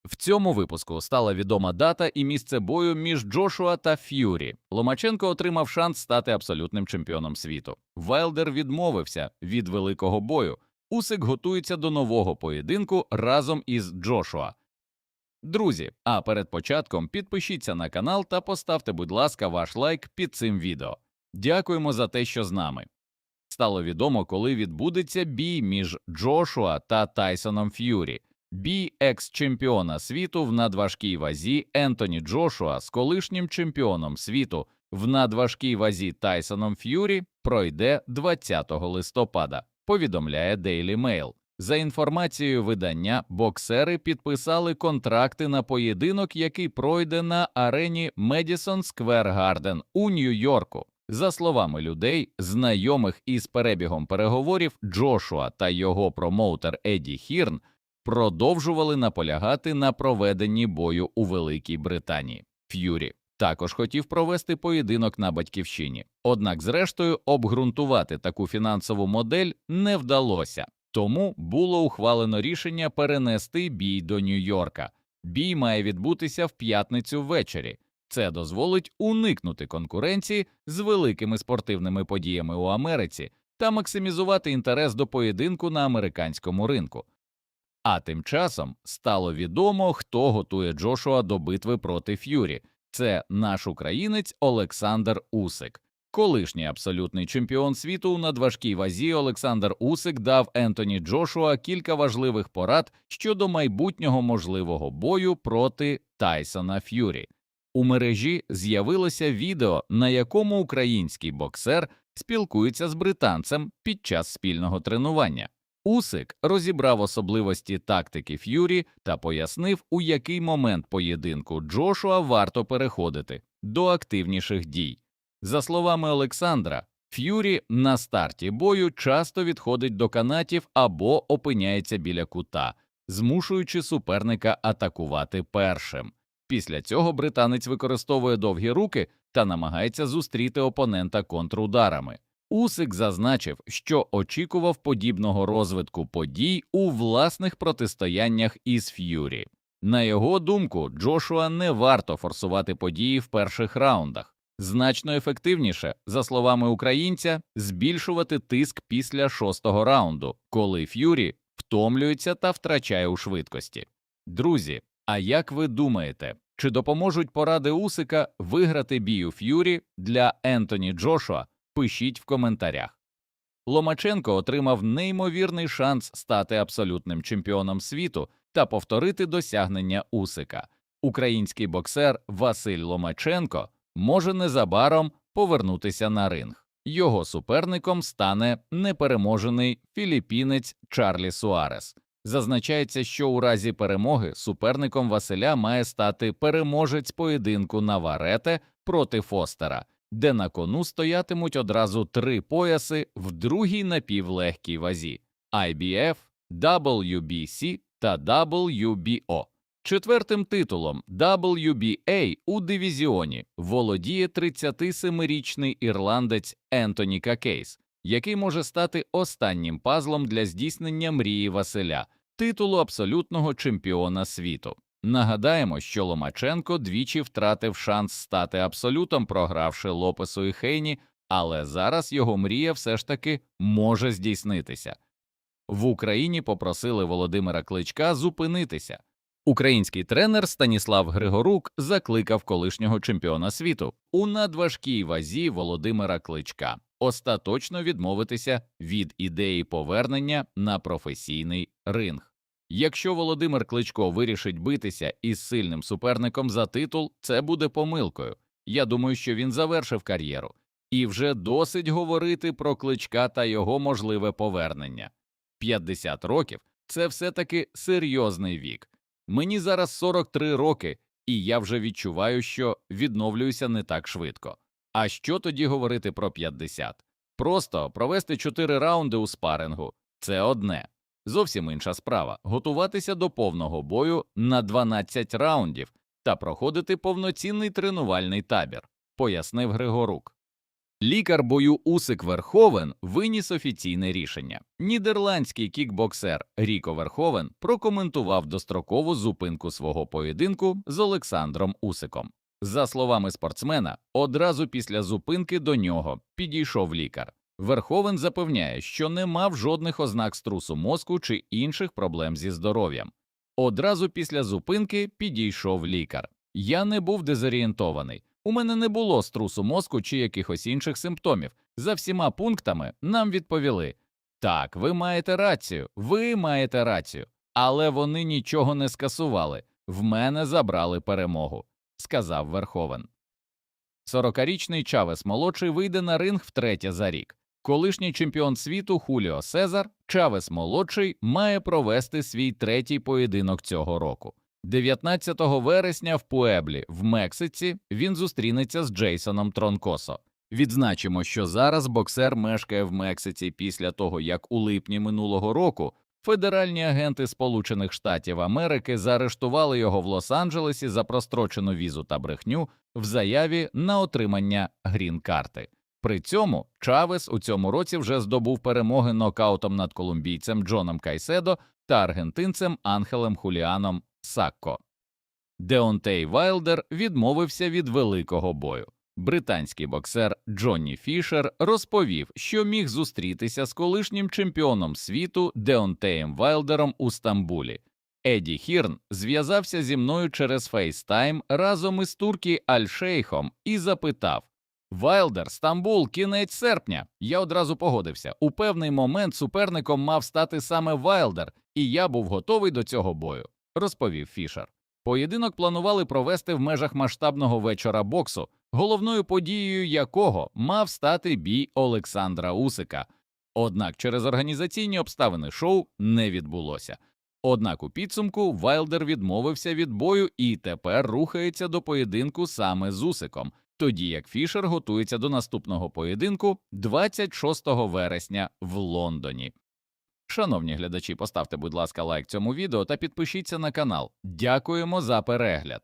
В цьому випуску стала відома дата і місце бою між Джошуа та Ф'юрі. Ломаченко отримав шанс стати абсолютним чемпіоном світу. Вайлдер відмовився від великого бою. Усик готується до нового поєдинку разом із Джошуа. Друзі, а перед початком підпишіться на канал та поставте, будь ласка, ваш лайк під цим відео. Дякуємо за те, що з нами. Стало відомо, коли відбудеться бій між Джошуа та Тайсоном Ф'юрі. Бій екс-чемпіона світу в надважкій вазі Ентоні Джошуа з колишнім чемпіоном світу в надважкій вазі Тайсоном Ф'юрі пройде 20 листопада, повідомляє Daily Mail. За інформацією видання, боксери підписали контракти на поєдинок, який пройде на арені Madison Square Garden у Нью-Йорку. За словами людей, знайомих із перебігом переговорів, Джошуа та його промоутер Едді Хірн продовжували наполягати на проведенні бою у Великій Британії. Ф'юрі також хотів провести поєдинок на батьківщині. Однак, зрештою, обґрунтувати таку фінансову модель не вдалося. Тому було ухвалено рішення перенести бій до Нью-Йорка. Бій має відбутися в п'ятницю ввечері. Це дозволить уникнути конкуренції з великими спортивними подіями у Америці та максимізувати інтерес до поєдинку на американському ринку. А тим часом стало відомо, хто готує Джошуа до битви проти Ф'юрі. Це наш українець Олександр Усик. Колишній абсолютний чемпіон світу у надважкій вазі Олександр Усик дав Ентоні Джошуа кілька важливих порад щодо майбутнього можливого бою проти Тайсона Ф'юрі. У мережі з'явилося відео, на якому український боксер спілкується з британцем під час спільного тренування. Усик розібрав особливості тактики Ф'юрі та пояснив, у який момент поєдинку Джошуа варто переходити до активніших дій. За словами Олександра, Ф'юрі на старті бою часто відходить до канатів або опиняється біля кута, змушуючи суперника атакувати першим. Після цього британець використовує довгі руки та намагається зустріти опонента контрударами. Усик зазначив, що очікував подібного розвитку подій у власних протистояннях із Ф'юрі. На його думку, Джошуа не варто форсувати події в перших раундах. Значно ефективніше, за словами українця, збільшувати тиск після 6-го раунду, коли Ф'юрі втомлюється та втрачає у швидкості. Друзі, а як ви думаєте, чи допоможуть поради Усика виграти бій у Ф'юрі для Ентоні Джошуа? Пишіть в коментарях. Ломаченко отримав неймовірний шанс стати абсолютним чемпіоном світу та повторити досягнення Усика. Український боксер Василь Ломаченко може незабаром повернутися на ринг. Його суперником стане непереможений філіппінець Чарлі Суарес. Зазначається, що у разі перемоги суперником Василя має стати переможець поєдинку Наварете проти Фостера, де на кону стоятимуть одразу 3 пояси в другій напівлегкій вазі – IBF, WBC та WBO. Четвертим титулом WBA у дивізіоні володіє 37-річний ірландець Ентоні Какейс, який може стати останнім пазлом для здійснення мрії Василя – титулу абсолютного чемпіона світу. Нагадаємо, що Ломаченко двічі втратив шанс стати абсолютом, програвши Лопесу і Хейні, але зараз його мрія все ж таки може здійснитися. В Україні попросили Володимира Кличка зупинитися. Український тренер Станіслав Григорук закликав колишнього чемпіона світу у надважкій вазі Володимира Кличка остаточно відмовитися від ідеї повернення на професійний ринг. Якщо Володимир Кличко вирішить битися із сильним суперником за титул, це буде помилкою. Я думаю, що він завершив кар'єру. І вже досить говорити про Кличка та його можливе повернення. 50 років – це все-таки серйозний вік. Мені зараз 43 роки, і я вже відчуваю, що відновлююся не так швидко. А що тоді говорити про 50? Просто провести 4 раунди у спарингу – це одне. Зовсім інша справа – готуватися до повного бою на 12 раундів та проходити повноцінний тренувальний табір, пояснив Григорук. Лікар бою Усик Верховен виніс офіційне рішення. Нідерландський кікбоксер Ріко Верховен прокоментував дострокову зупинку свого поєдинку з Олександром Усиком. За словами спортсмена, одразу після зупинки до нього підійшов лікар. Верховен запевняє, що не мав жодних ознак струсу мозку чи інших проблем зі здоров'ям. Одразу після зупинки підійшов лікар. Я не був дезорієнтований. У мене не було струсу мозку чи якихось інших симптомів. За всіма пунктами нам відповіли: так, ви маєте рацію, але вони нічого не скасували, в мене забрали перемогу, сказав Верховен. 40-річний Чавес-молодший вийде на ринг втретє за рік. Колишній чемпіон світу Хуліо Сезар Чавес-молодший має провести свій третій поєдинок цього року. 19 вересня в Пуеблі, в Мексиці, він зустрінеться з Джейсоном Тронкосо. Відзначимо, що зараз боксер мешкає в Мексиці після того, як у липні минулого року федеральні агенти Сполучених Штатів Америки заарештували його в Лос-Анджелесі за прострочену візу та брехню в заяві на отримання грін-карти. При цьому Чавес у цьому році вже здобув перемоги нокаутом над колумбійцем Джоном Кайседо та аргентинцем Анхелем Хуліаном Сакко. Деонтей Вайлдер відмовився від великого бою. Британський боксер Джонні Фішер розповів, що міг зустрітися з колишнім чемпіоном світу Деонтеєм Вайлдером у Стамбулі. Еді Хірн зв'язався зі мною через FaceTime разом із Туркі Аль-Шейхом і запитав: «Вайлдер, Стамбул, кінець серпня». Я одразу погодився. У певний момент суперником мав стати саме Вайлдер, і я був готовий до цього бою, розповів Фішер. Поєдинок планували провести в межах масштабного вечора боксу, головною подією якого мав стати бій Олександра Усика. Однак через організаційні обставини шоу не відбулося. Однак у підсумку Вайлдер відмовився від бою і тепер рухається до поєдинку саме з Усиком, тоді як Фішер готується до наступного поєдинку 26 вересня в Лондоні. Шановні глядачі, поставте, будь ласка, лайк цьому відео та підпишіться на канал. Дякуємо за перегляд!